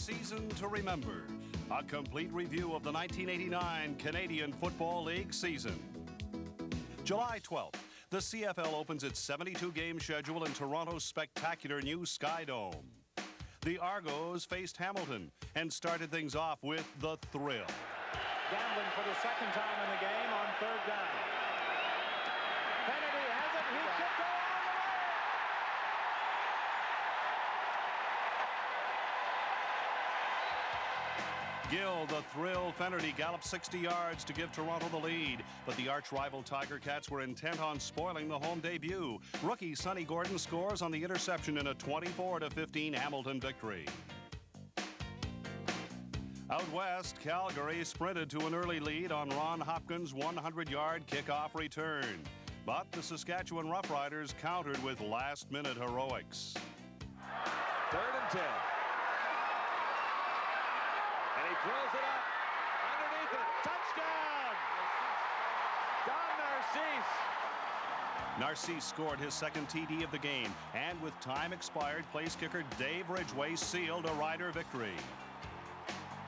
season to remember. A complete review of the 1989 Canadian Football League season. July 12th, the CFL opens its 72-game schedule in Toronto's spectacular new Sky Dome. The Argos faced Hamilton and started things off with the thrill. Gambling for the second time in the game on third down. Kennedy has it. He could go all the way. Gill, the thrill Fennerty galloped 60 yards to give Toronto the lead, but the arch-rival Tiger Cats were intent on spoiling the home debut. Rookie Sonny Gordon scores on the interception in a 24-15 Hamilton victory. Out west, Calgary sprinted to an early lead on Ron Hopkins' 100-yard kickoff return. But the Saskatchewan Roughriders countered with last-minute heroics. 3rd and 10. And he throws it up. Underneath it. Touchdown! Don Narcisse. Narcisse scored his second TD of the game, and with time expired, place kicker Dave Ridgway sealed a Rider victory.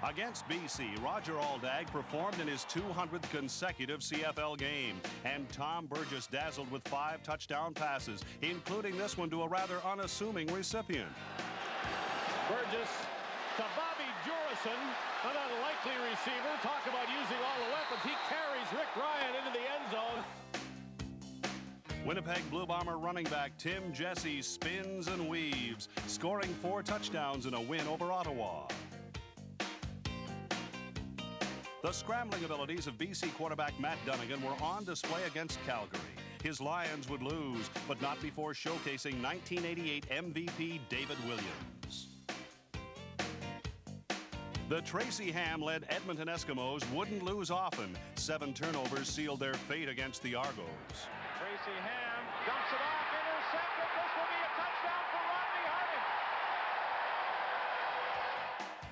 Against BC, Roger Aldag performed in his 200th consecutive CFL game, and Tom Burgess dazzled with 5 touchdown passes, including this one to a rather unassuming recipient. Burgess to Bobby Jurison, an unlikely receiver. Talk about using all the weapons. He carries Rick Ryan into the end zone. Winnipeg Blue Bomber running back Tim Jesse spins and weaves, scoring 4 touchdowns in a win over Ottawa. The scrambling abilities of BC quarterback Matt Dunnigan were on display against Calgary. His Lions would lose, but not before showcasing 1988 MVP David Williams. The Tracy Ham-led Edmonton Eskimos wouldn't lose often. 7 turnovers sealed their fate against the Argos. Tracy Ham dumps it off, intercepted. This will be a touchdown for Rodney Harding.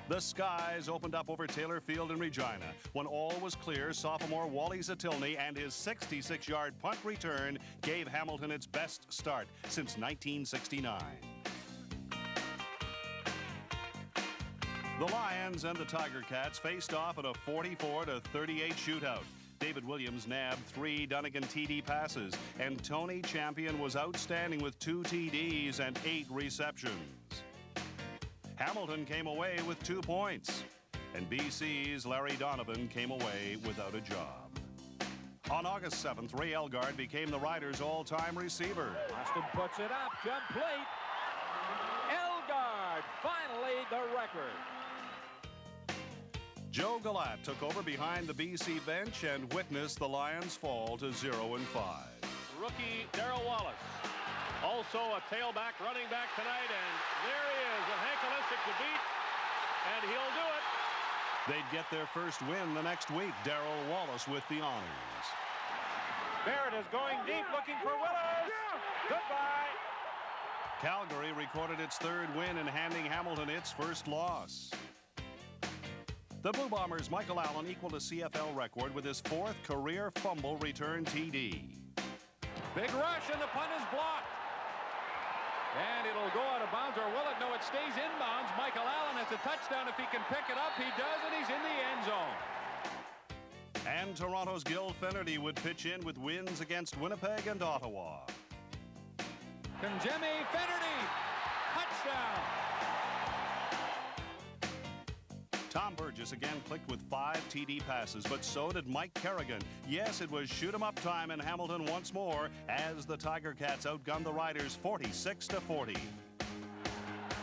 The skies opened up over Taylor Field in Regina. When all was clear, sophomore Wally Zatilny and his 66-yard punt return gave Hamilton its best start since 1969. The Lions and the Tiger Cats faced off in a 44-38 shootout. David Williams nabbed 3 Dunnigan TD passes, and Tony Champion was outstanding with 2 TDs and 8 receptions. Hamilton came away with 2 points, and BC's Larry Donovan came away without a job. On August 7th, Ray Elgard became the Riders' all-time receiver. Austin puts it up, jump plate. Elgard, finally the record. Joe Galat took over behind the BC bench and witnessed the Lions fall to 0-5. Rookie Darrell Wallace. Also a tailback running back tonight, and there he is, a Hank Olesic to beat, and he'll do it. They'd get their first win the next week. Darrell Wallace with the honors. Barrett is going deep, looking for Willis. Goodbye. Calgary recorded its 3rd win in handing Hamilton its first loss. The Blue Bombers' Michael Allen equaled a CFL record with his 4th career fumble return TD. Big rush, and the punt is blocked. And it'll go out of bounds, or will it? No, it stays inbounds. Michael Allen has a touchdown. If he can pick it up, he does, and he's in the end zone. And Toronto's Gil Fennerty would pitch in with wins against Winnipeg and Ottawa. Conjemi Fennerty, touchdown. Tom Burgess again clicked with 5 TD passes, but so did Mike Kerrigan. Yes, it was shoot-'em-up time in Hamilton once more as the Tiger Cats outgunned the Riders 46-40.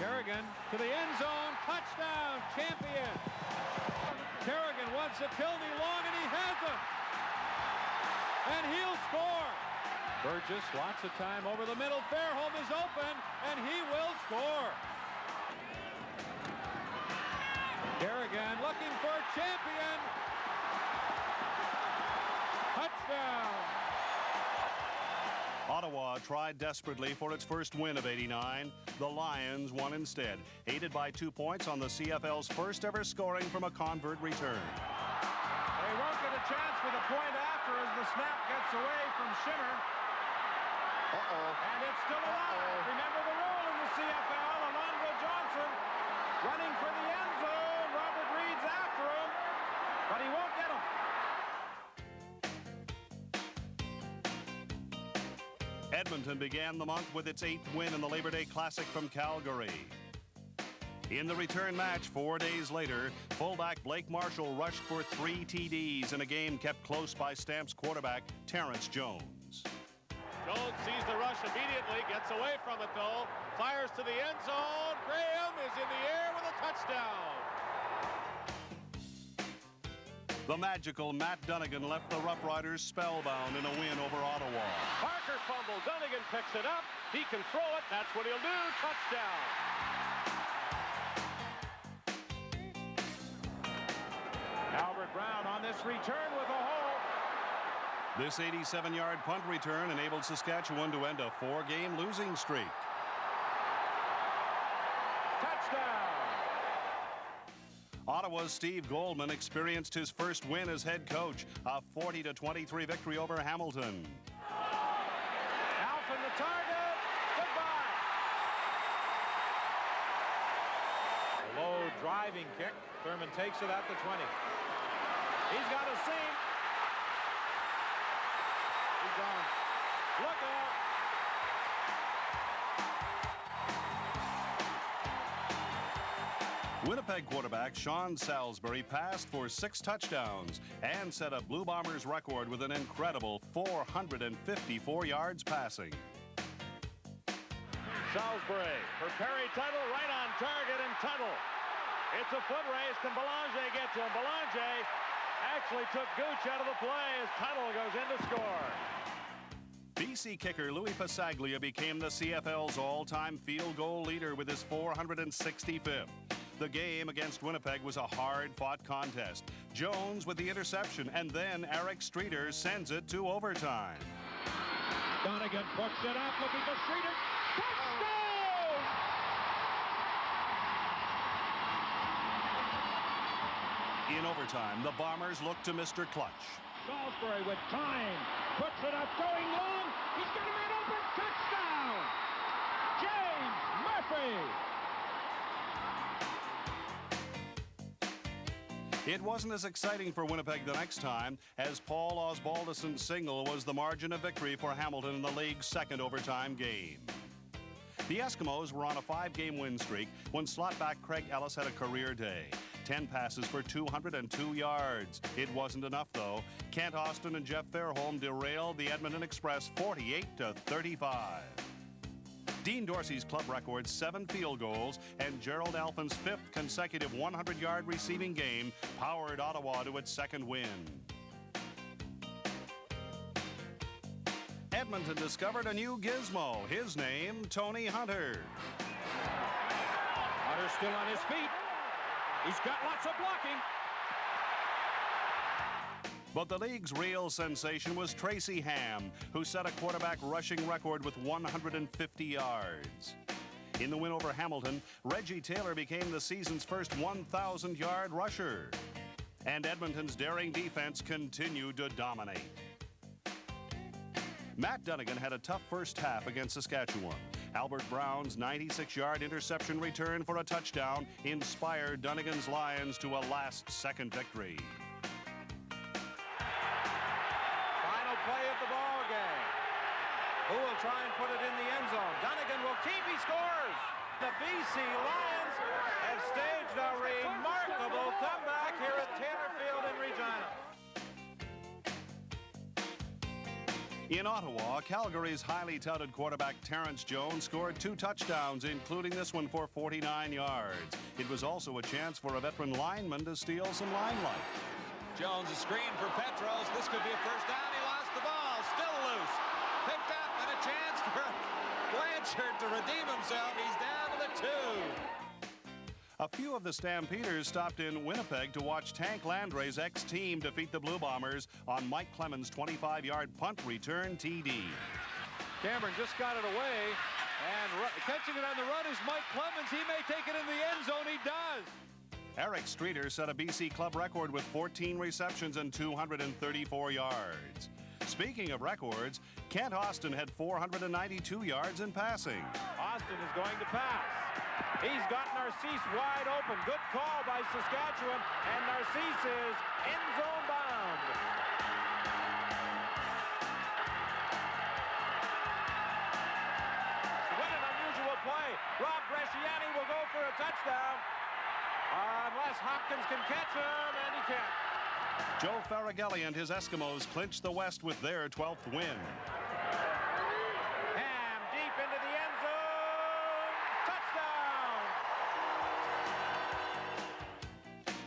Kerrigan to the end zone, touchdown, Champion. Kerrigan wants Zatilny long, and he has him. And he'll score. Burgess lots of time over the middle. Fairholm is open, and he will score. Kerrigan looking for Champion. Touchdown. Ottawa tried desperately for its first win of '89. The Lions won instead, aided by 2 points on the CFL's first ever scoring from a convert return. They won't get a chance for the point after as the snap gets away from Schimmer. And it's still alive. Remember the rule in the CFL, Alondra Johnson running for the end zone. Robert Reed's after him, but he won't get him. Edmonton began the month with its 8th win in the Labor Day Classic from Calgary. In the return match 4 days later, fullback Blake Marshall rushed for 3 TDs in a game kept close by Stamps quarterback Terrence Jones. Jones sees the rush immediately, gets away from it though, fires to the end zone. Graham is in the air with a touchdown. The magical Matt Dunnigan left the Rough Riders spellbound in a win over Ottawa. Parker fumble, Dunnigan picks it up, he can throw it, that's what he'll do, touchdown. Albert Brown on this return with a hole. This 87-yard punt return enabled Saskatchewan to end a 4-game losing streak. Touchdown. Ottawa's Steve Goldman experienced his first win as head coach, a 40-23 victory over Hamilton. Alf in the target. Goodbye. Low driving kick. Thurman takes it at the 20. He's got a seam. He's gone. Look out. Winnipeg quarterback Sean Salisbury passed for 6 touchdowns and set a Blue Bombers record with an incredible 454 yards passing. Salisbury for Perry Tuttle, right on target, and Tuttle. It's a foot race. Can Belanger get to him? Belanger actually took Gooch out of the play as Tuttle goes in to score. BC kicker Louis Passaglia became the CFL's all-time field goal leader with his 465th. The game against Winnipeg was a hard-fought contest. Jones with the interception, and then Eric Streeter sends it to overtime. Donegan puts it up, looking for Streeter. Touchdown! In overtime, the Bombers look to Mr. Clutch. Salisbury with time, puts it up, going long. He's got a man open. Touchdown! James Murphy! It wasn't as exciting for Winnipeg the next time, as Paul Osbaldiston's single was the margin of victory for Hamilton in the league's second overtime game. The Eskimos were on a 5-game win streak when slotback Craig Ellis had a career day. 10 passes for 202 yards. It wasn't enough, though. Kent Austin and Jeff Fairholm derailed the Edmonton Express 48-35. Dean Dorsey's club record 7 field goals and Gerald Alphin's 5th consecutive 100-yard receiving game powered Ottawa to its second win. Edmonton discovered a new gizmo. His name, Tony Hunter. Hunter's still on his feet. He's got lots of blocking. But the league's real sensation was Tracy Ham, who set a quarterback rushing record with 150 yards. In the win over Hamilton, Reggie Taylor became the season's first 1,000-yard rusher. And Edmonton's daring defense continued to dominate. Matt Dunnigan had a tough first half against Saskatchewan. Albert Brown's 96-yard interception return for a touchdown inspired Dunnigan's Lions to a last-second victory. Play of the ball game. Who will try and put it in the end zone? Dunnigan will keep. He scores. The BC Lions have staged a remarkable comeback here at Taylor Field in Regina. In Ottawa, Calgary's highly touted quarterback Terrence Jones scored 2 touchdowns, including this one for 49 yards. It was also a chance for a veteran lineman to steal some limelight. Jones, a screen for Petros. This could be a first down. He lost the ball. Still loose. Picked up, and a chance for Blanchard to redeem himself. He's down to the 2. A few of the Stampeders stopped in Winnipeg to watch Tank Landry's ex-team defeat the Blue Bombers on Mike Clemens' 25-yard punt return TD. Cameron just got it away, and catching it on the run is Mike Clemens. He may take it in the end zone. He does. Eric Streeter set a BC club record with 14 receptions and 234 yards. Speaking of records, Kent Austin had 492 yards in passing. Austin is going to pass. He's got Narcisse wide open. Good call by Saskatchewan, and Narcisse is end zone bound. What an unusual play. Rob Bresciani will go for a touchdown. Unless Hopkins can catch him, and he can't. Joe Faragelli and his Eskimos clinch the West with their 12th win. Ham deep into the end zone. Touchdown!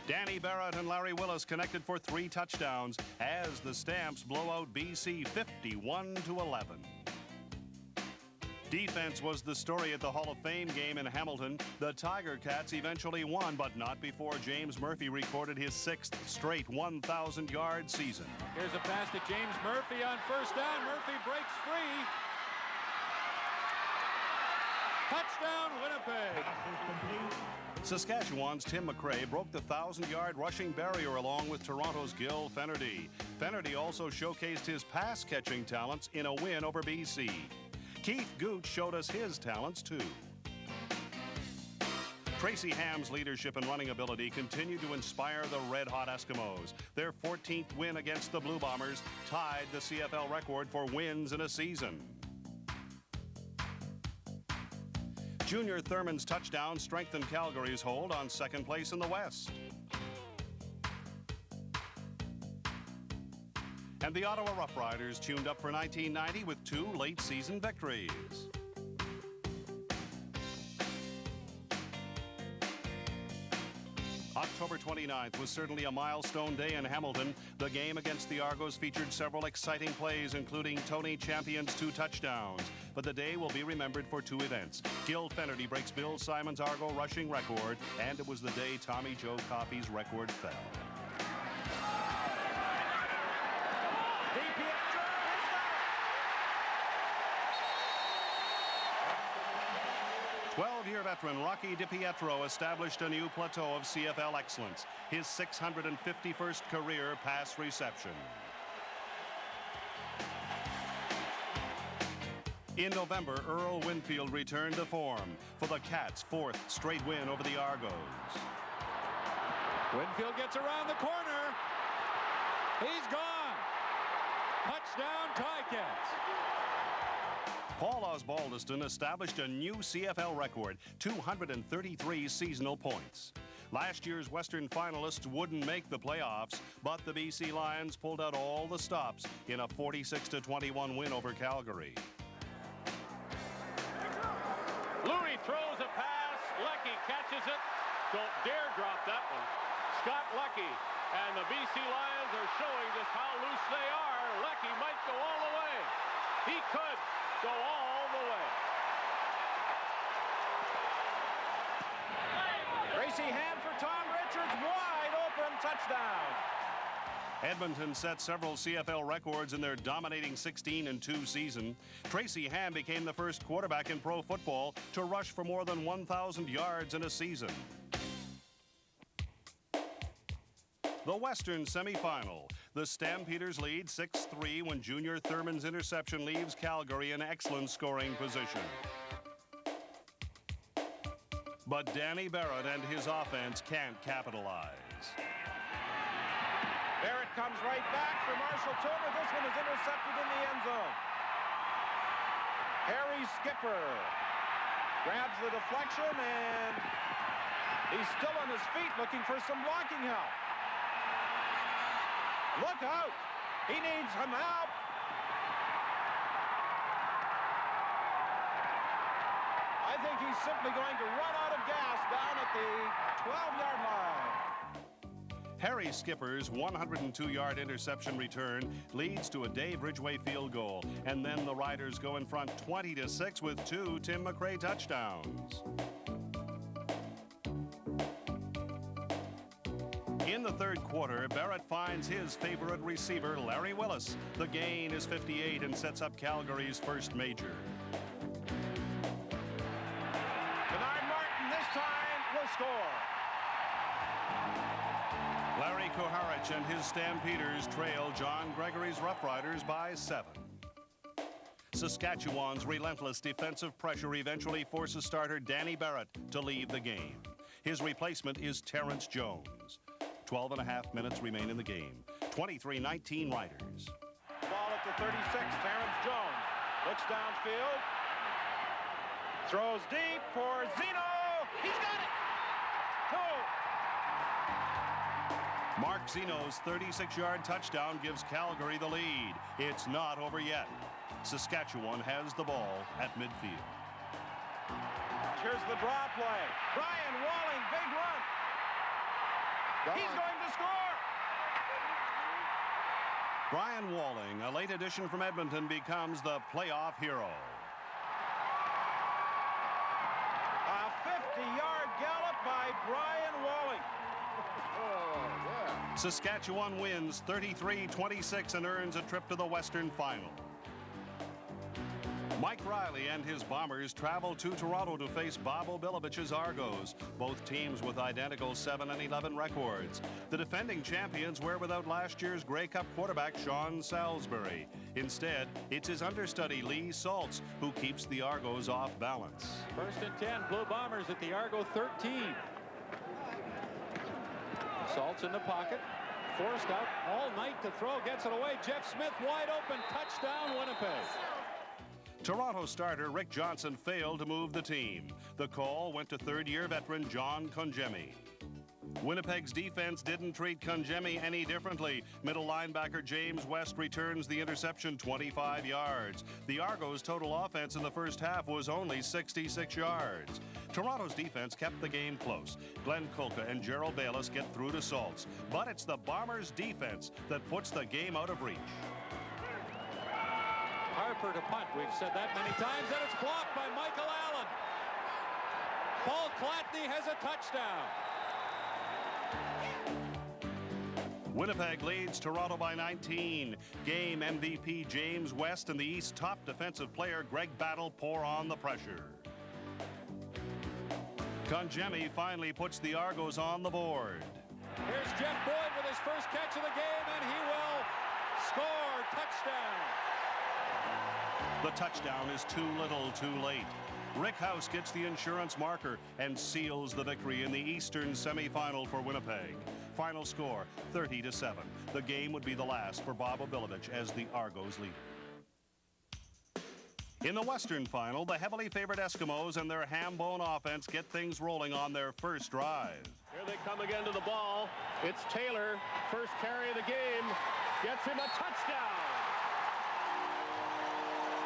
Danny Barrett and Larry Willis connected for 3 touchdowns as the Stamps blow out BC 51-11. Defense was the story at the Hall of Fame game in Hamilton. The Tiger Cats eventually won, but not before James Murphy recorded his 6th straight 1,000-yard season. Here's a pass to James Murphy on first down. Murphy breaks free. Touchdown, Winnipeg. Saskatchewan's Tim McRae broke the 1,000-yard rushing barrier along with Toronto's Gil Fenerty. Fenerty also showcased his pass-catching talents in a win over BC. Keith Gooch showed us his talents, too. Tracy Ham's leadership and running ability continued to inspire the red-hot Eskimos. Their 14th win against the Blue Bombers tied the CFL record for wins in a season. Junior Thurman's touchdown strengthened Calgary's hold on second place in the West. And the Ottawa Roughriders tuned up for 1990 with 2 late-season victories. October 29th was certainly a milestone day in Hamilton. The game against the Argos featured several exciting plays, including Tony Champion's 2 touchdowns. But the day will be remembered for 2 events. Gil Fenerty breaks Bill Simon's Argo rushing record, and it was the day Tommy Joe Coffey's record fell. 12-year veteran Rocky DiPietro established a new plateau of CFL excellence, his 651st career pass reception. In November, Earl Winfield returned to form for the Cats' 4th straight win over the Argos. Winfield gets around the corner. He's gone. Touchdown, Ticats. Paul Osbaldiston established a new CFL record, 233 seasonal points. Last year's Western finalists wouldn't make the playoffs, but the BC Lions pulled out all the stops in a 46-21 win over Calgary. Louis throws a pass. Leckie catches it. Don't dare drop that one. Scott Leckie and the BC Lions are showing just how loose they are. Leckie might go all the way. He could go all the way. Tracy Ham for Tom Richards, wide open touchdown. Edmonton set several CFL records in their dominating 16-2 season. Tracy Ham became the first quarterback in pro football to rush for more than 1,000 yards in a season. The Western semifinal. The Stampeders lead 6-3 when Junior Thurman's interception leaves Calgary in excellent scoring position. But Danny Barrett and his offense can't capitalize. Barrett comes right back for Marshall Turner. This one is intercepted in the end zone. Harry Skipper grabs the deflection, and he's still on his feet looking for some blocking help. Look out! He needs some help! I think he's simply going to run out of gas down at the 12-yard line. Harry Skipper's 102-yard interception return leads to a Dave Ridgway field goal, and then the Riders go in front 20-6 with 2 Tim McRae touchdowns. In the third quarter, Barrett finds his favorite receiver, Larry Willis. The gain is 58 and sets up Calgary's first major. Bernard Martin this time will score. Larry Koharich and his Stampeders trail John Gregory's Rough Riders by 7. Saskatchewan's relentless defensive pressure eventually forces starter Danny Barrett to leave the game. His replacement is Terrence Jones. 12.5 minutes remain in the game. 23-19 Riders. Ball at the 36, Terrence Jones. Looks downfield. Throws deep for Zeno. He's got it. Go. Mark Zeno's 36-yard touchdown gives Calgary the lead. It's not over yet. Saskatchewan has the ball at midfield. Here's the draw play. Brian Walling, big run. He's going to score. Brian Walling, a late addition from Edmonton, becomes the playoff hero. A 50-yard gallop by Brian Walling. Saskatchewan wins 33-26 and earns a trip to the Western Final. Mike Riley and his Bombers travel to Toronto to face Bob Obilovich's Argos, both teams with identical 7-11 records. The defending champions were without last year's Grey Cup quarterback Sean Salisbury. Instead, it's his understudy Lee Saltz who keeps the Argos off balance. 1st and 10, Blue Bombers at the Argo 13. Saltz in the pocket, forced out all night to throw, gets it away. Jeff Smith wide open, touchdown Winnipeg. Toronto starter Rick Johnson failed to move the team. The call went to third-year veteran John Congemi. Winnipeg's defense didn't treat Congemi any differently. Middle linebacker James West returns the interception 25 yards. The Argos' total offense in the first half was only 66 yards. Toronto's defense kept the game close. Glenn Kulka and Gerald Bayless get through to Saltz. But it's the Bombers' defense that puts the game out of reach. Harper to punt. We've said that many times, and it's blocked by Michael Allen. Paul Clatney has a touchdown. Winnipeg leads Toronto by 19. Game MVP James West and the East's top defensive player Greg Battle pour on the pressure. Congemi finally puts the Argos on the board. Here's Jeff Boyd with his first catch of the game, and he will score. Touchdown. The touchdown is too little, too late. Rick House gets the insurance marker and seals the victory in the Eastern semifinal for Winnipeg. Final score, 30-7. The game would be the last for Bob Obilovich as the Argos leader. In the Western Final, the heavily favored Eskimos and their ham-bone offense get things rolling on their first drive. Here they come again to the ball. It's Taylor, first carry of the game, gets him a touchdown.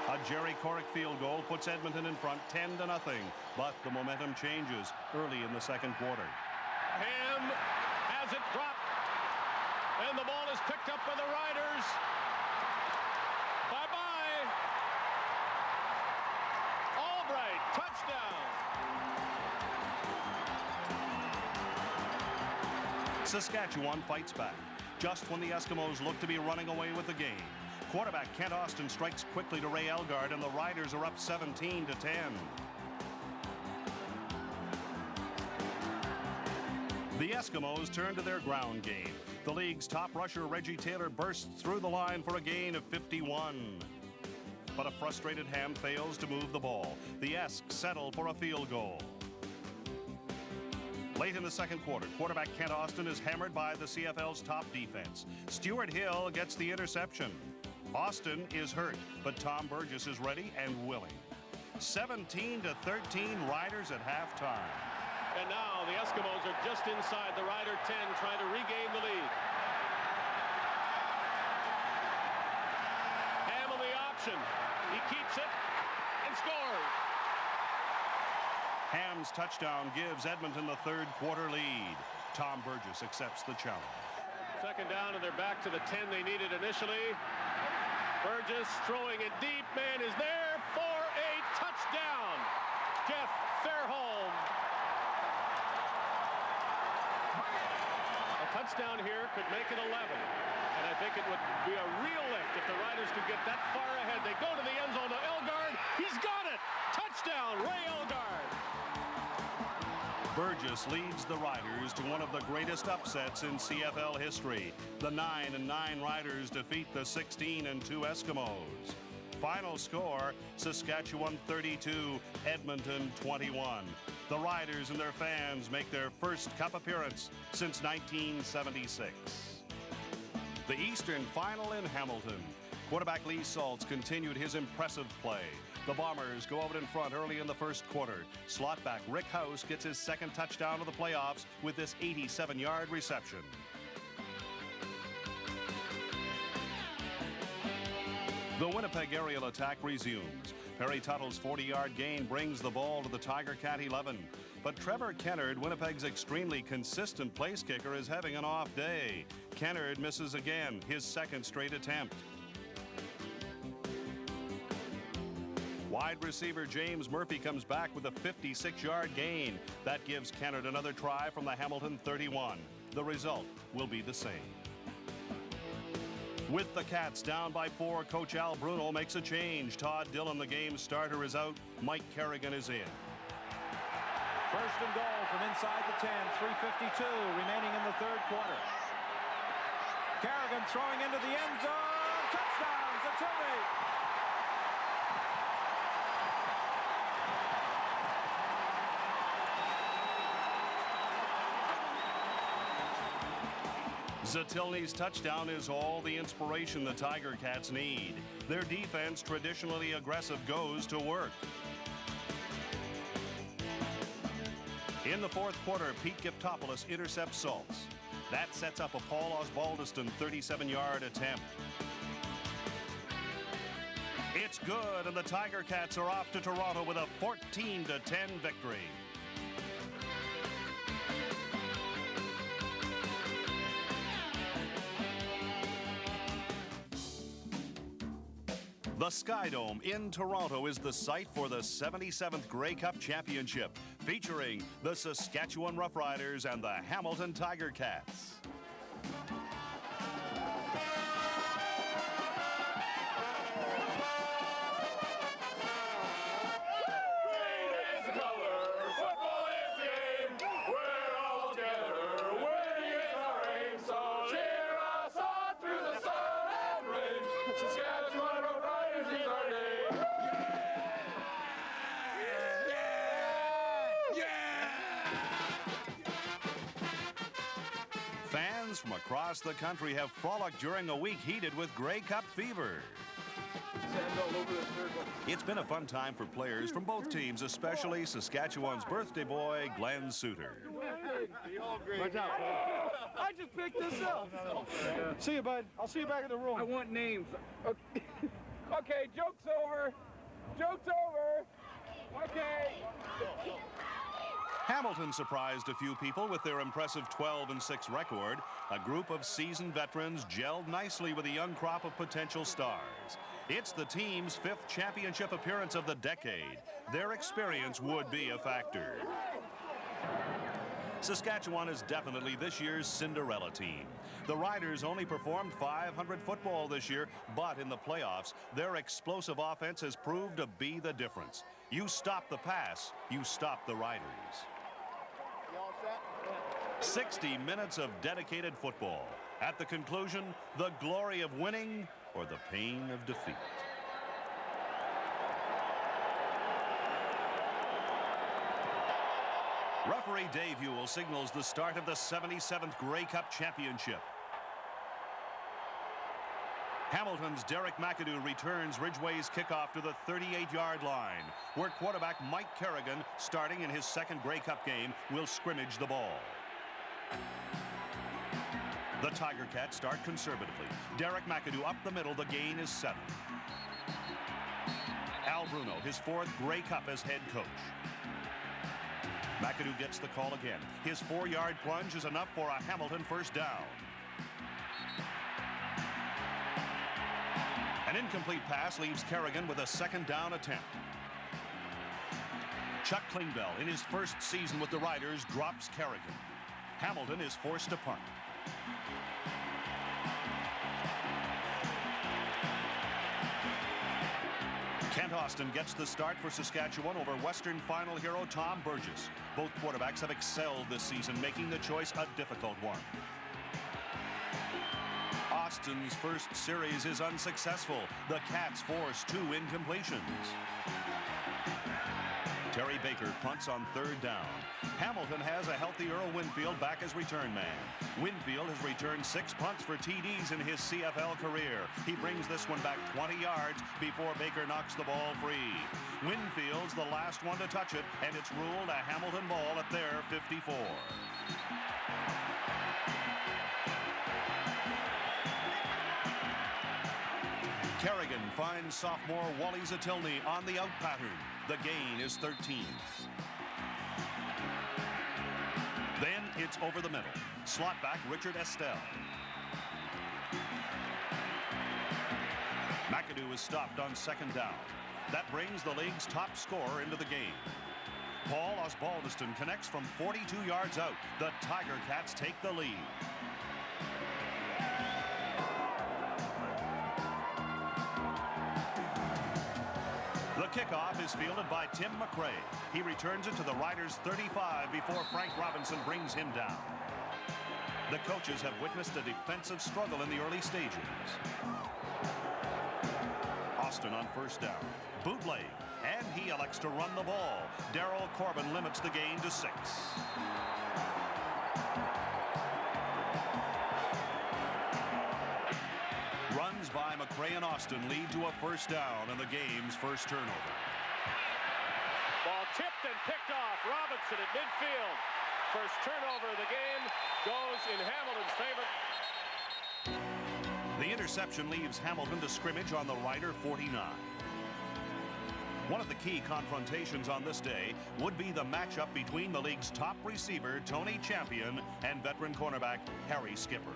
A Jerry Corrick field goal puts Edmonton in front 10-0, but the momentum changes early in the second quarter. Ham has it dropped, and the ball is picked up by the Riders. Bye-bye. Albright, touchdown. Saskatchewan fights back, just when the Eskimos look to be running away with the game. Quarterback Kent Austin strikes quickly to Ray Elgard, and the Riders are up 17-10. The Eskimos turn to their ground game. The league's top rusher Reggie Taylor bursts through the line for a gain of 51. But a frustrated Ham fails to move the ball. The Esks settle for a field goal. Late in the second quarter, quarterback Kent Austin is hammered by the CFL's top defense. Stuart Hill gets the interception. Austin is hurt, but Tom Burgess is ready and willing. 17-13 Riders at halftime. And now the Eskimos are just inside the Rider 10, trying to regain the lead. Ham on the option. He keeps it and scores. Ham's touchdown gives Edmonton the third quarter lead. Tom Burgess accepts the challenge. Second down, and they're back to the 10 they needed initially. Burgess throwing it deep. Man is there for a touchdown. Jeff Fairholm. A touchdown here could make it 11. And I think it would be a real lift if the Riders could get that far ahead. They go to the end zone to Elgard. He's got it. Touchdown, Ray Elgard. Burgess leads the Riders to one of the greatest upsets in CFL history. The 9-9 Riders defeat the 16-2 Eskimos. Final score, Saskatchewan 32, Edmonton 21. The Riders and their fans make their first Cup appearance since 1976. The Eastern Final in Hamilton. Quarterback Lee Saltz continued his impressive play. The Bombers go out in front early in the first quarter. Slot back Rick House gets his second touchdown of the playoffs with this 87-yard reception. The Winnipeg aerial attack resumes. Perry Tuttle's 40-yard gain brings the ball to the Tiger Cat 11. But Trevor Kennard, Winnipeg's extremely consistent place kicker, is having an off day. Kennard misses again, his second straight attempt. Wide receiver James Murphy comes back with a 56-yard gain. That gives Kennard another try from the Hamilton 31. The result will be the same. With the Cats down by 4, Coach Al Bruno makes a change. Todd Dillon, the game's starter, is out. Mike Kerrigan is in. First and goal from inside the 10, 3:52 remaining in the third quarter. Kerrigan throwing into the end zone. Touchdown, Zatilny. Zatilny's touchdown is all the inspiration the Tiger Cats need. Their defense, traditionally aggressive, goes to work. In the fourth quarter, Pete Giftopoulos intercepts Saltz. That sets up a Paul Osbaldiston 37-yard attempt. It's good, and the Tiger Cats are off to Toronto with a 14-10 victory. The Skydome in Toronto is the site for the 77th Grey Cup Championship, featuring the Saskatchewan Roughriders and the Hamilton Tiger Cats. Fans from across the country have frolicked during a week heated with Grey Cup fever. It's been a fun time for players from both teams, especially Saskatchewan's birthday boy, Glenn Suter. Watch out. I just picked this up. See you, bud. I'll see you back in the room. I want names. Okay, okay, joke's over. Joke's over. Okay. Hamilton surprised a few people with their impressive 12-6 record. A group of seasoned veterans gelled nicely with a young crop of potential stars. It's the team's 5th championship appearance of the decade. Their experience would be a factor. Saskatchewan is definitely this year's Cinderella team. The Riders only performed .500 football this year, but in the playoffs, their explosive offense has proved to be the difference. You stop the pass, you stop the Riders. 60 minutes of dedicated football. At the conclusion, the glory of winning or the pain of defeat. Referee Dave Ewell signals the start of the 77th Grey Cup Championship. Hamilton's Derek McAdoo returns Ridgway's kickoff to the 38-yard line, where quarterback Mike Kerrigan, starting in his second Grey Cup game, will scrimmage the ball. The Tiger Cats start conservatively. Derek McAdoo up the middle. The gain is 7. Al Bruno, his 4th Grey Cup as head coach. McAdoo gets the call again. His 4-yard plunge is enough for a Hamilton first down. An incomplete pass leaves Kerrigan with a second down attempt. Chuck Klingbeil, in his first season with the Riders, drops Kerrigan. Hamilton is forced to punt. Kent Austin gets the start for Saskatchewan over Western final hero Tom Burgess. Both quarterbacks have excelled this season, making the choice a difficult one. Austin's first series is unsuccessful. The Cats force 2 incompletions. Terry Baker punts on 3rd down. Hamilton has a healthy Earl Winfield back as return man. Winfield has returned 6 punts for TDs in his CFL career. He brings this one back 20 yards before Baker knocks the ball free. Winfield's the last one to touch it, and it's ruled a Hamilton ball at their 54. Kerrigan finds sophomore Wally Zatilny on the out pattern. The gain is 13. Then it's over the middle. Slot back Richard Estelle. McAdoo is stopped on 2nd down. That brings the league's top scorer into the game. Paul Osbaldiston connects from 42 yards out. The Tiger Cats take the lead. The kickoff is fielded by Tim McRae. He returns it to the Riders' 35 before Frank Robinson brings him down. The coaches have witnessed a defensive struggle in the early stages. Austin on 1st down. Bootleg, and he elects to run the ball. Darryl Corbin limits the gain to 6. Runs by McRae and Austin lead to a 1st down and the game's first turnover. Ball tipped and picked off. Robinson at midfield. First turnover of the game goes in Hamilton's favor. The interception leaves Hamilton to scrimmage on the Rider 49. One of the key confrontations on this day would be the matchup between the league's top receiver, Tony Champion, and veteran cornerback, Harry Skipper.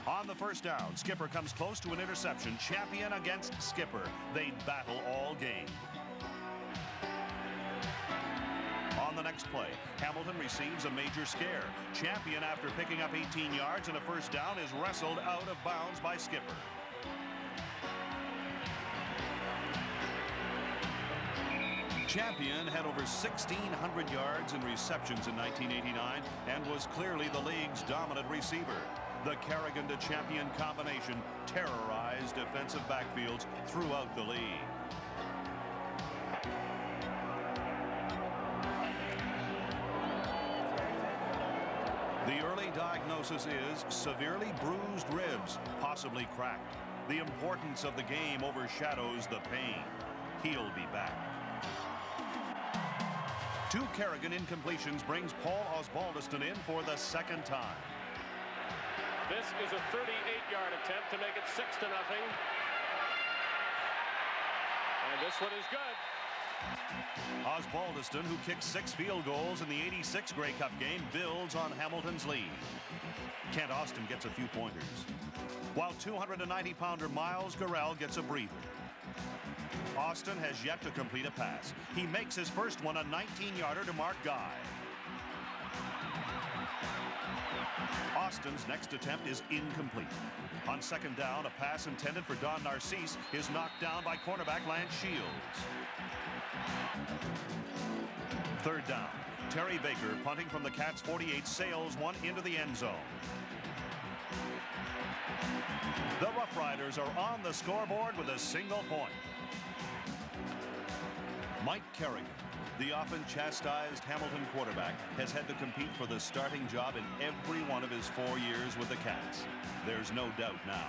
On the 1st down, Skipper comes close to an interception. Champion against Skipper. They battle all game. On the next play, Hamilton receives a major scare. Champion, after picking up 18 yards and a 1st down, is wrestled out of bounds by Skipper. Champion had over 1,600 yards and receptions in 1989 and was clearly the league's dominant receiver. The Kerrigan to Champion combination terrorized defensive backfields throughout the league. The early diagnosis is severely bruised ribs, possibly cracked. The importance of the game overshadows the pain. He'll be back. 2 Kerrigan incompletions brings Paul Osbaldiston in for the 2nd time. This is a 38-yard attempt to make it 6-0. And this one is good. Osbaldiston, who kicked 6 field goals in the '86 Grey Cup game, builds on Hamilton's lead. Kent Austin gets a few pointers, while 290-pounder Miles Gorell gets a breather. Austin has yet to complete a pass. He makes his first one, a 19-yarder to Mark Guy. Austin's next attempt is incomplete. On 2nd down, a pass intended for Don Narcisse is knocked down by cornerback Lance Shields. 3rd down, Terry Baker, punting from the Cats' 48, sails one into the end zone. The Rough Riders are on the scoreboard with a single point. Mike Kerrigan, the often chastised Hamilton quarterback, has had to compete for the starting job in every one of his 4 years with the Cats. There's no doubt now.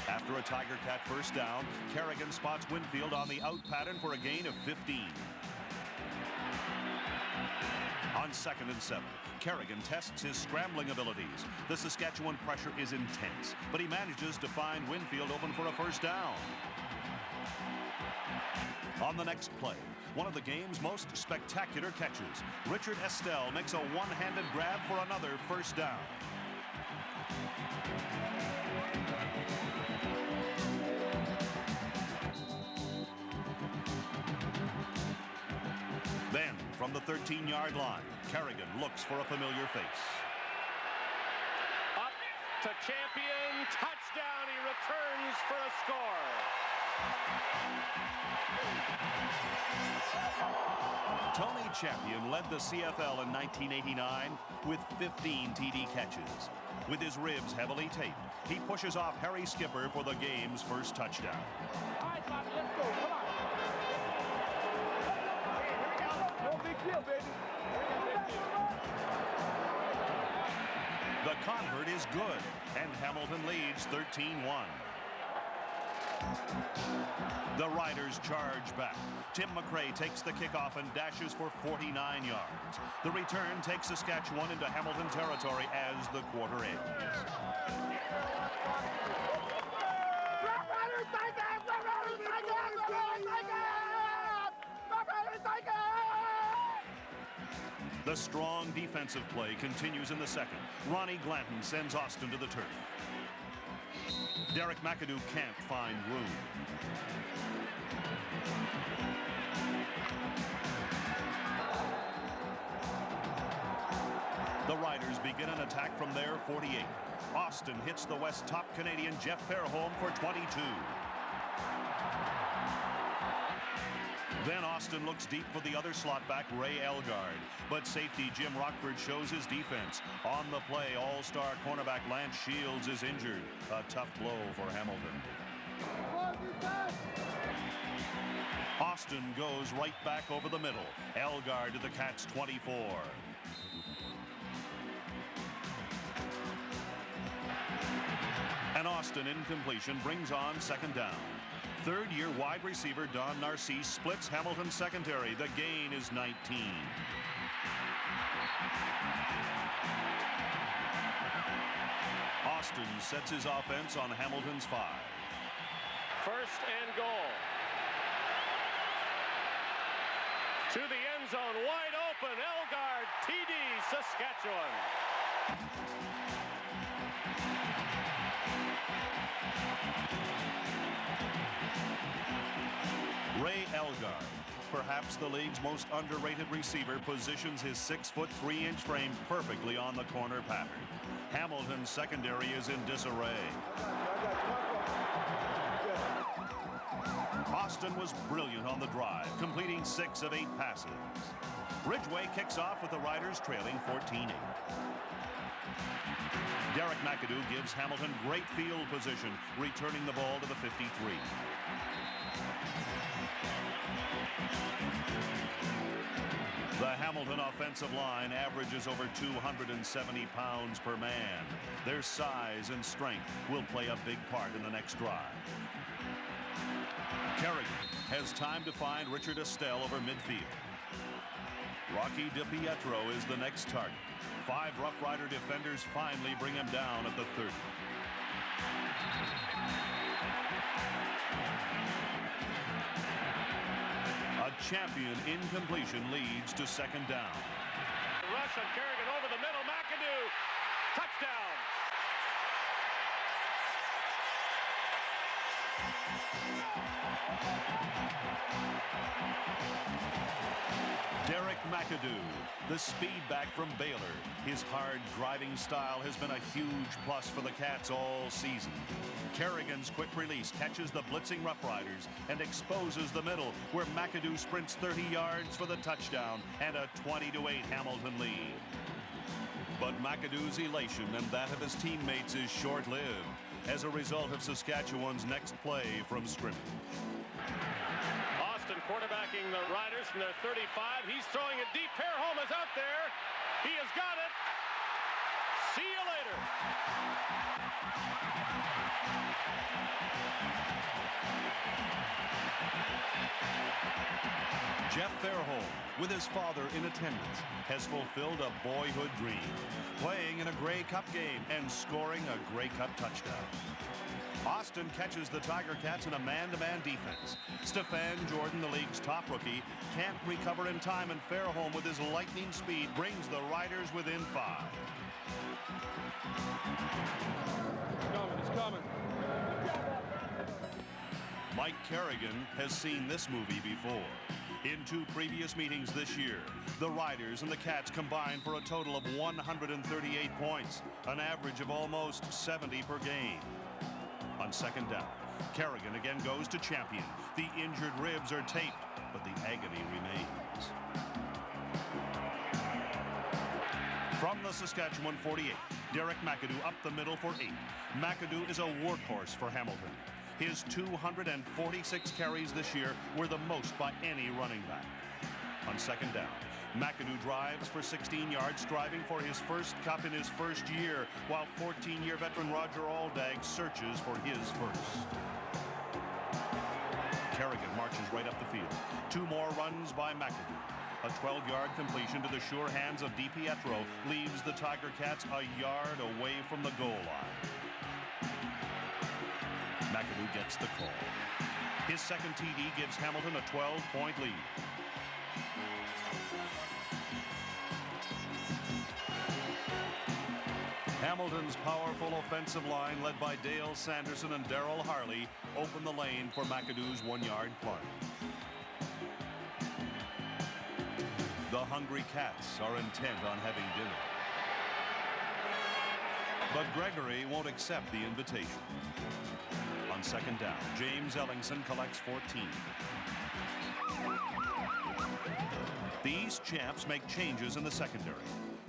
After a Tiger Cat 1st down, Kerrigan spots Winfield on the out pattern for a gain of 15. On 2nd and 7, Kerrigan tests his scrambling abilities. The Saskatchewan pressure is intense, but he manages to find Winfield open for a 1st down. On the next play, one of the game's most spectacular catches, Richard Estelle makes a one-handed grab for another 1st down. Then, from the 13-yard line, Kerrigan looks for a familiar face. Up to Champion, touchdown, he returns for a score. Tony Champion led the CFL in 1989 with 15 TD catches. With his ribs heavily taped, he pushes off Harry Skipper for the game's first touchdown. All right, Bobby, let's go. Come on. No big deal, baby. The convert is good, and Hamilton leads 13-1. The Riders charge back. Tim McRae takes the kickoff and dashes for 49 yards. The return takes Saskatchewan into Hamilton territory as the quarter ends. The strong defensive play continues in the second. Ronnie Glanton sends Austin to the turf. Derek McAdoo can't find room. The Riders begin an attack from their 48. Austin hits the West top Canadian Jeff Fairholm for 22. Then Austin looks deep for the other slot back, Ray Elgard. But safety Jim Rockford shows his defense. On the play, all-star cornerback Lance Shields is injured. A tough blow for Hamilton. Austin goes right back over the middle. Elgard to the Cats' 24. And Austin incompletion brings on second down. Third-year wide receiver Don Narcisse splits Hamilton's secondary. The gain is 19. Austin sets his offense on Hamilton's 5. First and goal. To the end zone, wide open. Elgard, TD, Saskatchewan. Ray Elgard, perhaps the league's most underrated receiver, positions his 6-foot 3-inch frame perfectly on the corner pattern. Hamilton's secondary is in disarray. Austin was brilliant on the drive, completing 6 of 8 passes. Ridgway kicks off with the Riders trailing 14-8. Derek McAdoo gives Hamilton great field position, returning the ball to the 53. The Hamilton offensive line averages over 270 pounds per man. Their size and strength will play a big part in the next drive. Kerrigan has time to find Richard Estelle over midfield. Rocky DiPietro is the next target. 5 Rough Rider defenders finally bring him down at the 30. A champion incompletion leads to second down. Rush on Kerrigan over the middle. McAdoo. Touchdown. Derek McAdoo, the speed back from Baylor. His hard driving style has been a huge plus for the Cats all season. Kerrigan's quick release catches the blitzing Rough Riders and exposes the middle, where McAdoo sprints 30 yards for the touchdown and a 20-8 Hamilton lead. But McAdoo's elation and that of his teammates is short-lived as a result of Saskatchewan's next play from scrimmage. Austin quarterbacking the Riders from their 35. He's throwing it deep. Fairholm is out there. He has got it. See you later. Jeff Fairholm, with his father in attendance, has fulfilled a boyhood dream, playing in a Grey Cup game and scoring a Grey Cup touchdown. Austin catches the Tiger Cats in a man-to-man defense. Stephan Jordan, the league's top rookie, can't recover in time, and Fairholm, with his lightning speed, brings the Riders within 5. It's coming. Mike Kerrigan has seen this movie before. In 2 previous meetings this year, the Riders and the Cats combined for a total of 138 points, an average of almost 70 per game. On second down, Kerrigan again goes to Champion. The injured ribs are taped, but the agony remains. the Saskatchewan 48. Derek McAdoo up the middle for 8. McAdoo is a workhorse for Hamilton. His 246 carries this year were the most by any running back. On second down, McAdoo drives for 16 yards, striving for his first cup in his first year, while 14-year veteran Roger Aldag searches for his first. Kerrigan marches right up the field. 2 more runs by McAdoo. A 12-yard completion to the sure hands of DiPietro leaves the Tiger Cats a yard away from the goal line. McAdoo gets the call. His second TD gives Hamilton a 12-point lead. Hamilton's powerful offensive line, led by Dale Sanderson and Darryl Harley, opened the lane for McAdoo's 1-yard plunge. The hungry Cats are intent on having dinner. But Gregory won't accept the invitation. On second down, James Ellingson collects 14. The East champs make changes in the secondary.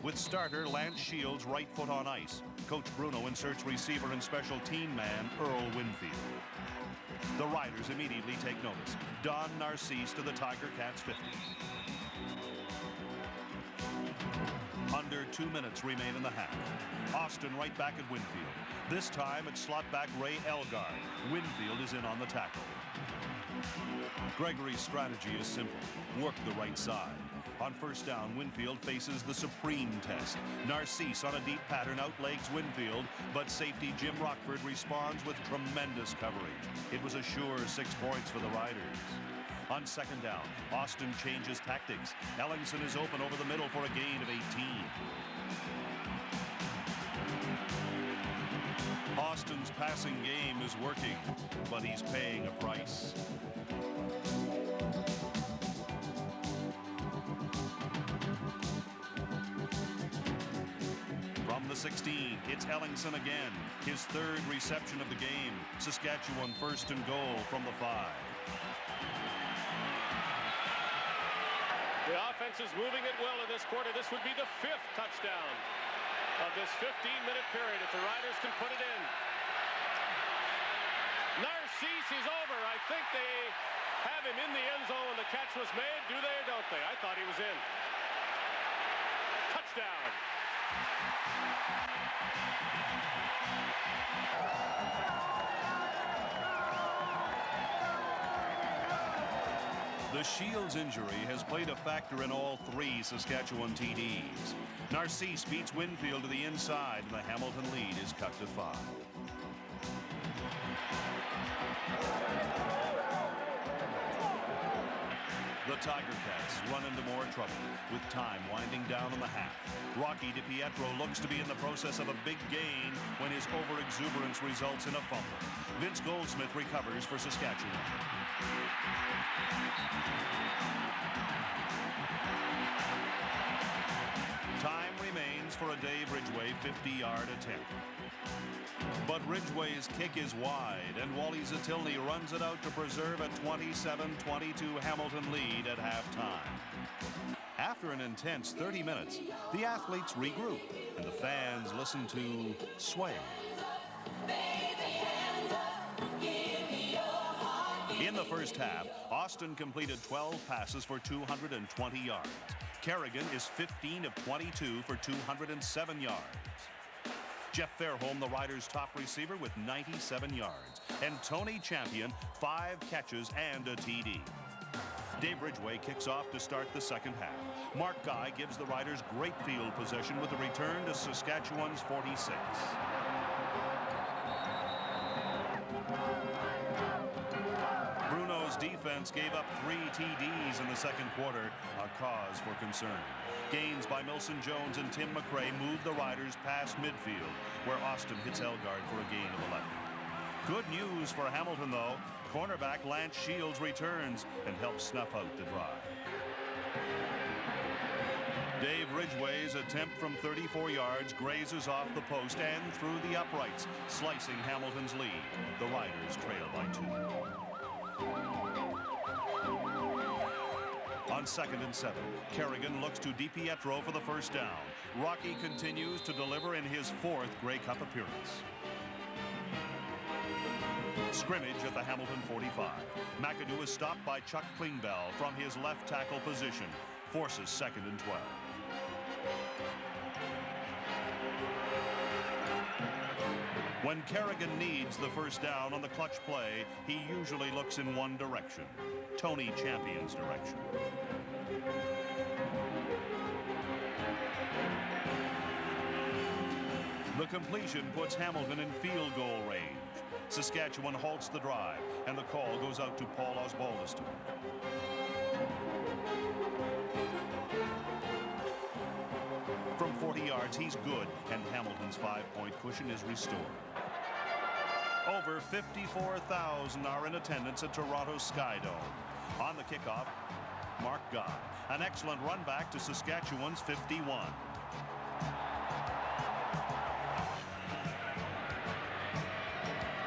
With starter Lance Shields' right foot on ice, Coach Bruno inserts receiver and special team man Earl Winfield. The Riders immediately take notice. Don Narcisse to the Tiger Cats 50. Under 2 minutes remain in the half. Austin right back at Winfield. This time it's slot back Ray Elgard. Winfield is in on the tackle. Gregory's strategy is simple. Work the right side. On first down, Winfield faces the supreme test. Narcisse on a deep pattern outlegs Winfield, but safety Jim Rockford responds with tremendous coverage. It was a sure 6 points for the Riders. On second down, Austin changes tactics. Ellingson is open over the middle for a gain of 18. Austin's passing game is working, but he's paying a price. From the 16, it's Ellingson again. His 3rd reception of the game. Saskatchewan 1st and goal from the 5. The offense is moving it well in this quarter. This would be the 5th touchdown of this 15-minute period if the Riders can put it in. Narcisse is over. I think they have him in the end zone when the catch was made. Do they or don't they? I thought he was in. Touchdown. The Shields injury has played a factor in all 3 Saskatchewan TDs. Narcisse beats Winfield to the inside, and the Hamilton lead is cut to 5. The Tiger Cats run into more trouble, with time winding down in the half. Rocky DiPietro looks to be in the process of a big gain when his overexuberance results in a fumble. Vince Goldsmith recovers for Saskatchewan. Time remains for a Dave Ridgway 50-yard attempt. But Ridgway's kick is wide, and Wally Zatilny runs it out to preserve a 27-22 Hamilton lead at halftime. After an intense 30 minutes, the athletes regroup, and the fans listen to Sway. In the first half, Austin completed 12 passes for 220 yards. Kerrigan is 15 of 22 for 207 yards. Jeff Fairholm, the Riders' top receiver, with 97 yards. And Tony Champion, 5 catches and a TD. Dave Ridgway kicks off to start the second half. Mark Guy gives the Riders great field possession with a return to Saskatchewan's 46. Bruno's defense gave up 3 TDs in the second quarter, a cause for concern. Gains by Milson Jones and Tim McRae moved the Riders past midfield, where Austin hits Elgard for a gain of 11. Good news for Hamilton, though. Cornerback Lance Shields returns and helps snuff out the drive. Dave Ridgway's attempt from 34 yards grazes off the post and through the uprights, slicing Hamilton's lead. The Riders trail by 2. On 2nd and 7, Kerrigan looks to DiPietro for the first down. Rocky continues to deliver in his 4th Grey Cup appearance. Scrimmage at the Hamilton 45. McAdoo is stopped by Chuck Klingbeil from his left tackle position. Forces 2nd and 12. When Kerrigan needs the first down on the clutch play, he usually looks in one direction, Tony Champion's direction. The completion puts Hamilton in field goal range. Saskatchewan halts the drive, and the call goes out to Paul Osbaldiston. From 40 yards, he's good, and Hamilton's 5-point cushion is restored. Over 54,000 are in attendance at Toronto's Sky Dome. On the kickoff, Mark Guy. An excellent run back to Saskatchewan's 51.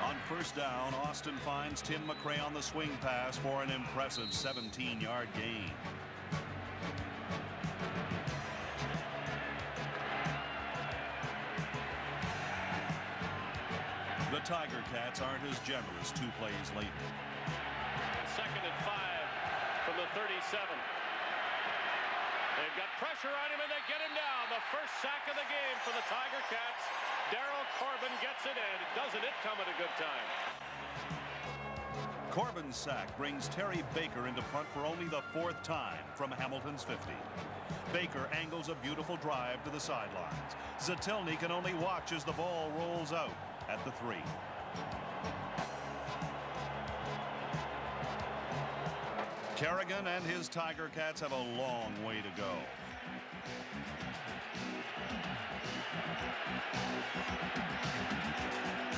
On first down, Austin finds Tim McRae on the swing pass for an impressive 17-yard gain. The Tiger Cats aren't as generous 2 plays later. 2nd and 5 from the 37. They've got pressure on him and they get him down. The first sack of the game for the Tiger Cats. Daryl Corbin gets it in. Doesn't it come at a good time? Corbin's sack brings Terry Baker into punt for only the 4th time from Hamilton's 50. Baker angles a beautiful drive to the sidelines. Zatilny can only watch as the ball rolls out at the 3. Kerrigan and his Tiger Cats have a long way to go.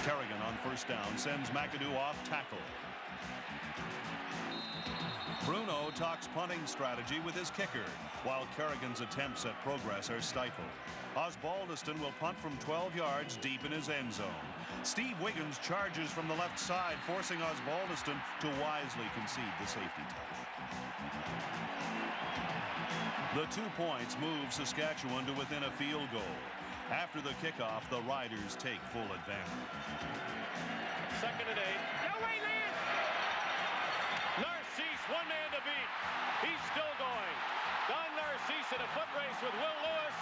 Kerrigan on first down sends McAdoo off tackle. Bruno talks punting strategy with his kicker, while Kerrigan's attempts at progress are stifled. Osbaldiston will punt from 12 yards deep in his end zone. Steve Wiggins charges from the left side, forcing Osbaldiston to wisely concede the safety touch. The 2 points move Saskatchewan to within a field goal. After the kickoff, the Riders take full advantage. 2nd and 8. No way, Lance! Narcisse, one man to beat. He's still going. Don Narcisse in a foot race with Will Lewis,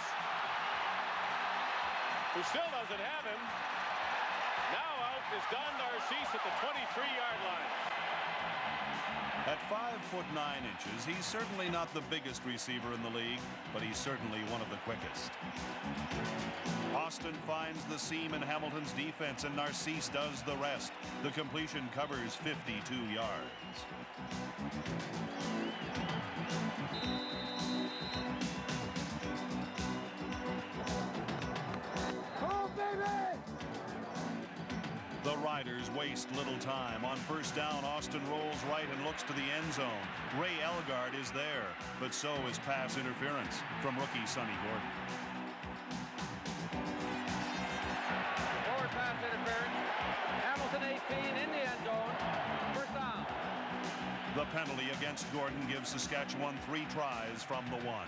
who still doesn't have him. Now out is Don Narcisse at the 23-yard line. At 5'9", he's certainly not the biggest receiver in the league, but he's certainly one of the quickest. Austin finds the seam in Hamilton's defense, and Narcisse does the rest. The completion covers 52 yards. The Riders waste little time. On first down, Austin rolls right and looks to the end zone. Ray Elgard is there, but so is pass interference from rookie Sonny Gordon. Forward pass interference. Hamilton 18 in the end zone. First down. The penalty against Gordon gives Saskatchewan 3 tries from the 1.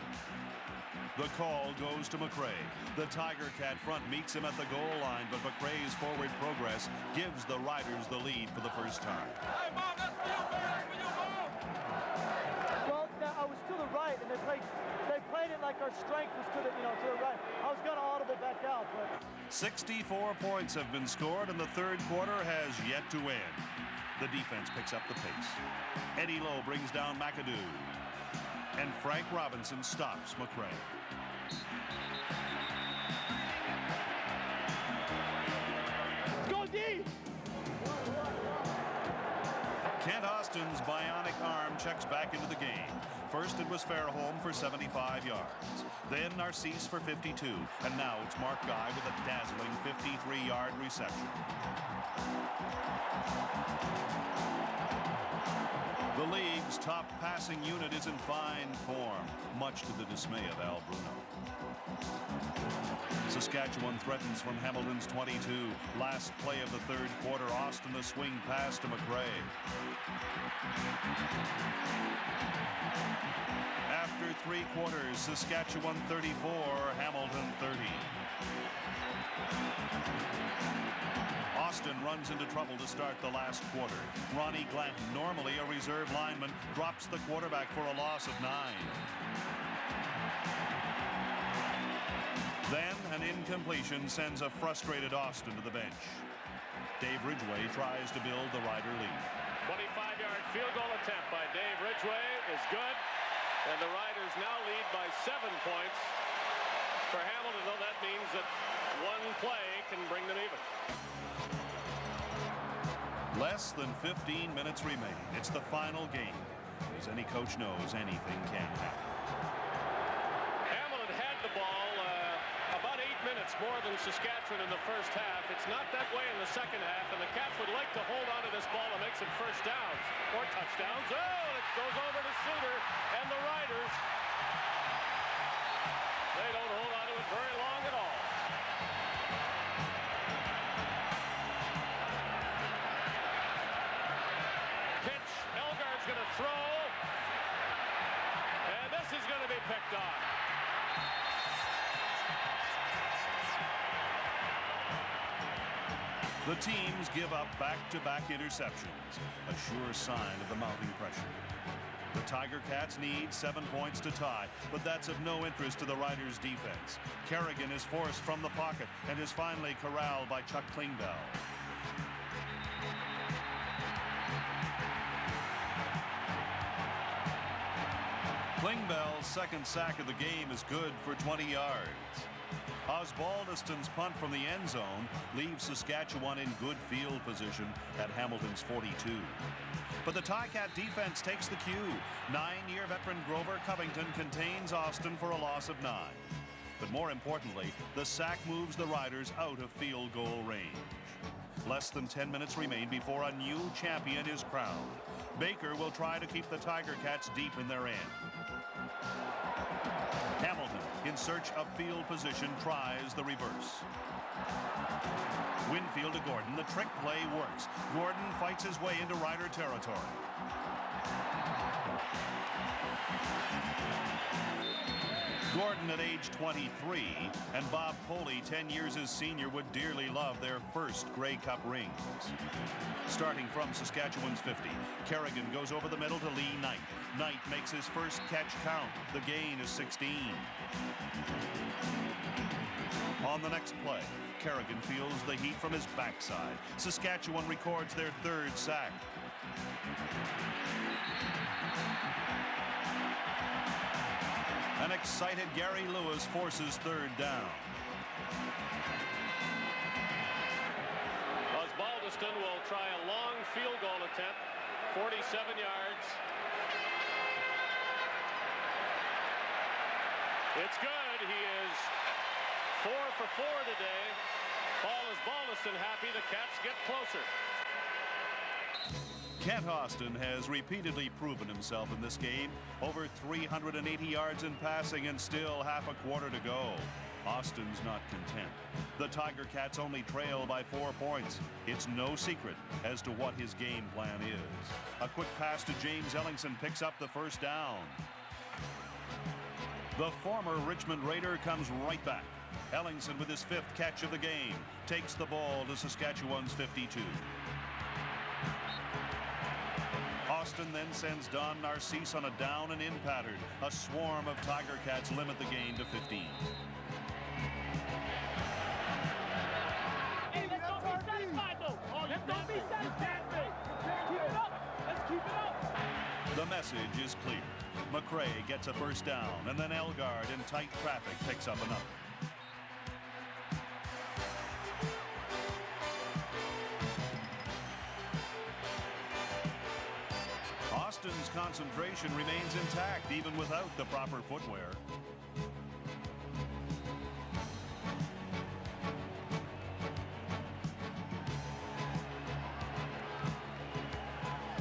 The call goes to McRae. The Tiger Cat front meets him at the goal line, but McRae's forward progress gives the Riders the lead for the first time. Hey, Mom, that's for you, man. For you, Mom. Well, I was to the right, and they played it like our strength was to the right. I was going to audible back out, but 64 points have been scored, and the third quarter has yet to end. The defense picks up the pace. Eddie Lowe brings down McAdoo, and Frank Robinson stops McRae. go D! Kent Austin's bionic arm checks back into the game. First, it was Fairholm for 75 yards. Then Narcisse for 52. And now it's Mark Guy with a dazzling 53-yard reception. The league's top passing unit is in fine form, much to the dismay of Al Bruno. Saskatchewan threatens from Hamilton's 22. Last play of the third quarter, Austin a swing pass to McRae. quarters, Saskatchewan 34, Hamilton 30. Austin runs into trouble to start the last quarter. Ronnie Glanton, normally a reserve lineman, drops the quarterback for a loss of 9. Then an incompletion sends a frustrated Austin to the bench. Dave Ridgway tries to build the Rider lead. 25-yard field goal attempt by Dave Ridgway is good. And the Riders now lead by 7 points. For Hamilton, though, that means that one play can bring them even. Less than 15 minutes remain. It's the final game. As any coach knows, anything can happen. Hamilton had the ball about 8 minutes more than Saskatchewan in the first half. It's not that way in the second half, and the Cats would like to hold on to this ball and make some first downs or touchdowns. Oh, it goes over to Suter and the Riders. They don't hold on to it very long at all. Pitch, Elgaard's going to throw, and this is going to be picked off. The teams give up back-to-back interceptions, a sure sign of the mounting pressure. The Tiger Cats need 7 points to tie, but that's of no interest to the Riders' defense. Kerrigan is forced from the pocket and is finally corralled by Chuck Klingbeil. Klingbeil's second sack of the game is good for 20 yards. Osbaldiston's punt from the end zone leaves Saskatchewan in good field position at Hamilton's 42. But the Ticat defense takes the cue. 9-year veteran Grover Covington contains Austin for a loss of 9. But more importantly, the sack moves the Riders out of field goal range. Less than 10 minutes remain before a new champion is crowned. Baker will try to keep the Tiger Cats deep in their end. Hamilton, in search of field position, tries the reverse. Winfield to Gordon. The trick play works. Gordon fights his way into Rider territory. Gordon at age 23 and Bob Coley, 10 years his senior, would dearly love their first Grey Cup rings. Starting from Saskatchewan's 50, Kerrigan goes over the middle to Lee Knight. Knight makes his first catch count. The gain is 16. On the next play, Kerrigan feels the heat from his backside. Saskatchewan records their third sack. An excited Gary Lewis forces third down. Osbaldiston will try a long field goal attempt, 47 yards. It's good. He is 4 for 4 today. Osbaldiston happy. The Cats get closer. Kent Austin has repeatedly proven himself in this game. Over 380 yards in passing and still half a quarter to go. Austin's not content. The Tiger Cats only trail by 4 points. It's no secret as to what his game plan is. A quick pass to James Ellingson picks up the first down. The former Richmond Raider comes right back. Ellingson, with his 5th catch of the game, takes the ball to Saskatchewan's 52. Austin then sends Don Narcisse on a down and in pattern. A swarm of Tiger Cats limit the gain to 15. Hey, let's don't be satisfied, though. Let's don't be satisfied. Let's keep it up. Let's keep it up. The message is clear. McRae gets a first down, and then Elgaard in tight traffic picks up another. Austin's concentration remains intact even without the proper footwear.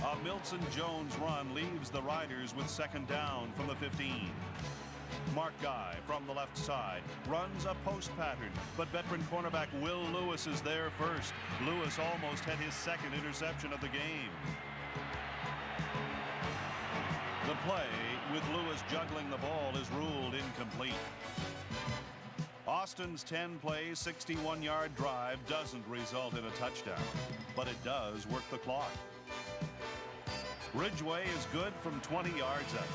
A Milson-Jones run leaves the Riders with second down from the 15. Mark Guy from the left side runs a post pattern, but veteran cornerback Will Lewis is there first. Lewis almost had his second interception of the game. The play, with Lewis juggling the ball, is ruled incomplete. Austin's 10-play, 61-yard drive doesn't result in a touchdown, but it does work the clock. Ridgway is good from 20 yards out.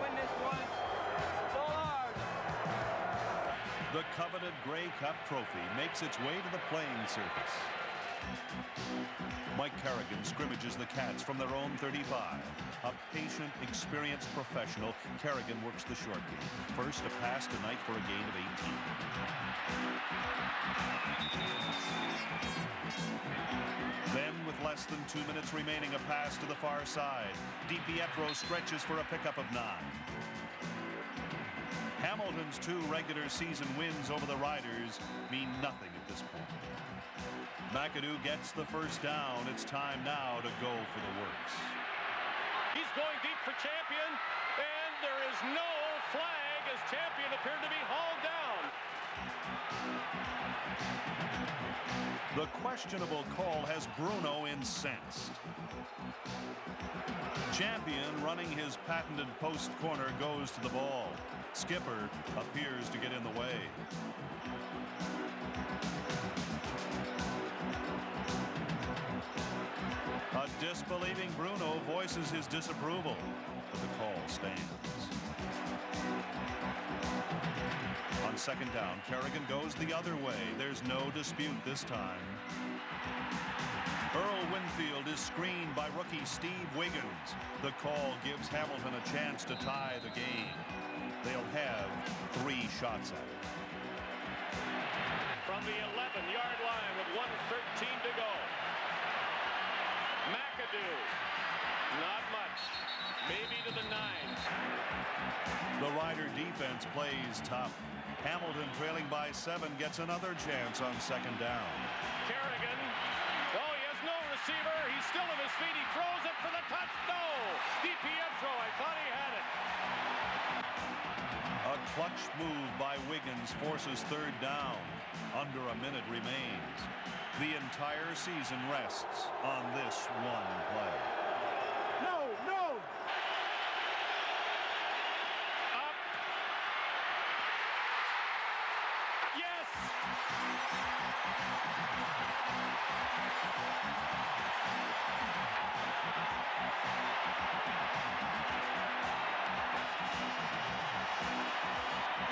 Win this one. It's all ours. The coveted Grey Cup trophy makes its way to the playing surface. Mike Kerrigan scrimmages the Cats from their own 35. A patient, experienced professional, Kerrigan works the short game. First, a pass tonight for a gain of 18. Then, with less than 2 minutes remaining, a pass to the far side. DiPietro stretches for a pickup of 9. Hamilton's 2 regular season wins over the Riders mean nothing at this point. McAdoo gets the first down. It's time now to go for the works. He's going deep for Champion, and there is no flag as Champion appeared to be hauled down. The questionable call has Bruno incensed. Champion, running his patented post corner, goes to the ball. Skipper appears to get in the way. A disbelieving Bruno voices his disapproval, but the call stands. On second down, Kerrigan goes the other way. There's no dispute this time. Earl Winfield is screened by rookie Steve Wiggins. The call gives Hamilton a chance to tie the game. They'll have 3 shots at it. From the 11-yard line with 1:13 to go. McAdoo, not much, maybe to the 9s. The Rider defense plays tough. Hamilton, trailing by 7, gets another chance on second down. Kerrigan, oh, he has no receiver. He's still on his feet. He throws it for the touch. No! DiPietro, I thought he had it. A clutch move by Wiggins forces third down. Under a minute remains. The entire season rests on this one play. No, no. Up. Yes!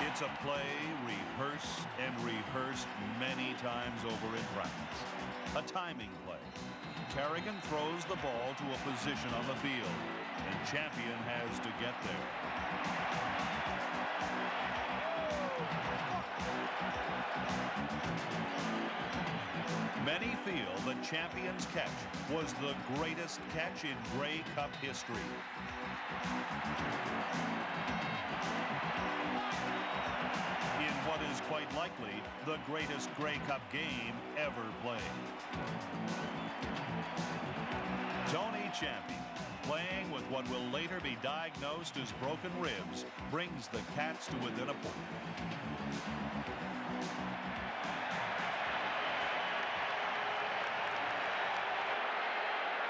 It's a play rehearsed and rehearsed many times over in practice. A timing play. Kerrigan throws the ball to a position on the field, and Champion has to get there. Many feel that Champion's catch was the greatest catch in Grey Cup history. In what is quite likely the greatest Grey Cup game ever played. Tony Champion, playing with what will later be diagnosed as broken ribs, brings the Cats to within a point.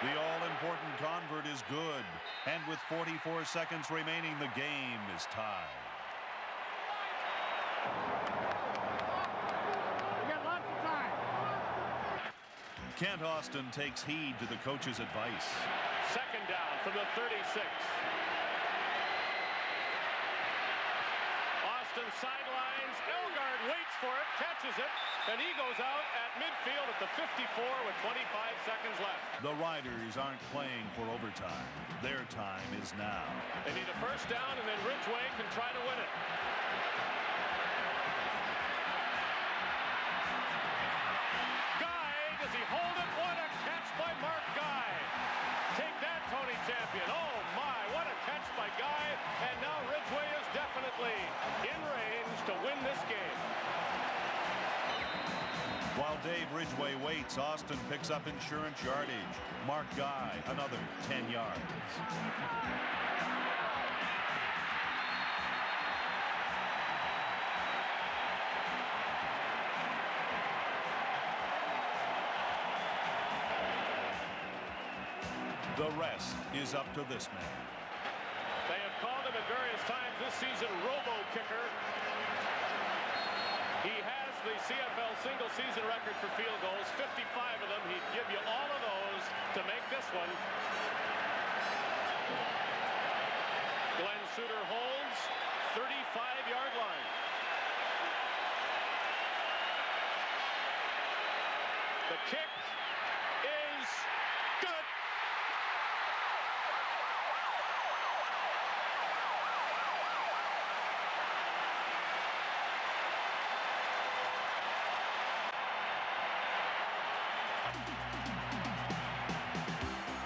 The all-important convert is good, and with 44 seconds remaining, the game is tied. We got lots of time. Kent Austin takes heed to the coach's advice. Second down from the 36. Austin sidelines. Elgard waits for it, catches it, and he goes out at midfield at the 54 with 25 seconds left. The Riders aren't playing for overtime. Their time is now. They need a first down, and then Ridgway can try to win it. Guy, does he hold it? What a catch by Mark Guy. Take that, Tony Champion. Oh, my, what a catch by Guy. And now Ridgway is definitely in range to win this game. While Dave Ridgway waits, Austin picks up insurance yardage. Mark Guy, another 10 yards. The rest is up to this man. They have called him at various times this season robo-kicker. He has the CFL single-season record for field goals, 55 of them. He'd give you all of those to make this one. Glenn Suter holds 35-yard line. The kick is good.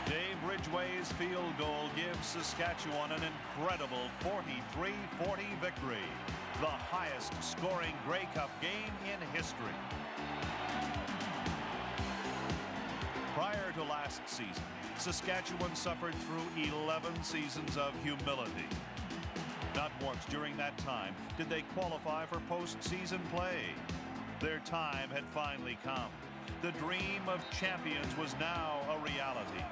Dave Ridgway's field goal gives Saskatchewan an incredible 43-40 victory, the highest scoring Grey Cup game in history. Prior to last season, Saskatchewan suffered through 11 seasons of humility. Not once during that time did they qualify for postseason play. Their time had finally come. The dream of champions was now a reality.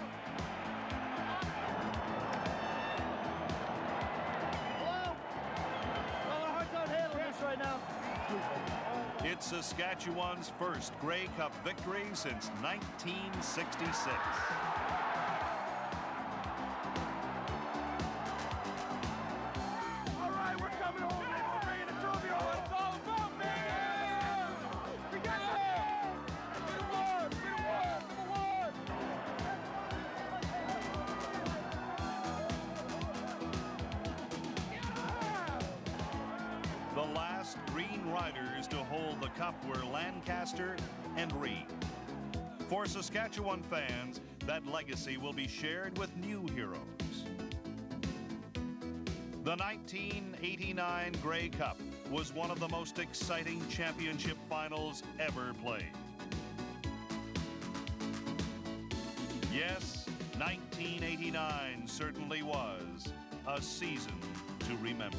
Hello? I'm having a hard time handling this right now. It's Saskatchewan's first Grey Cup victory since 1966. All right, we're coming home, man. We're bringing the trophy home. It's all about, man. We got it. We won. We won. The last Green Riders to hold the cup were Lancaster and Reed. For Saskatchewan fans, that legacy will be shared with new heroes. The 1989 Grey Cup was one of the most exciting championship finals ever played. Yes, 1989 certainly was a season to remember.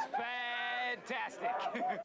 fantastic.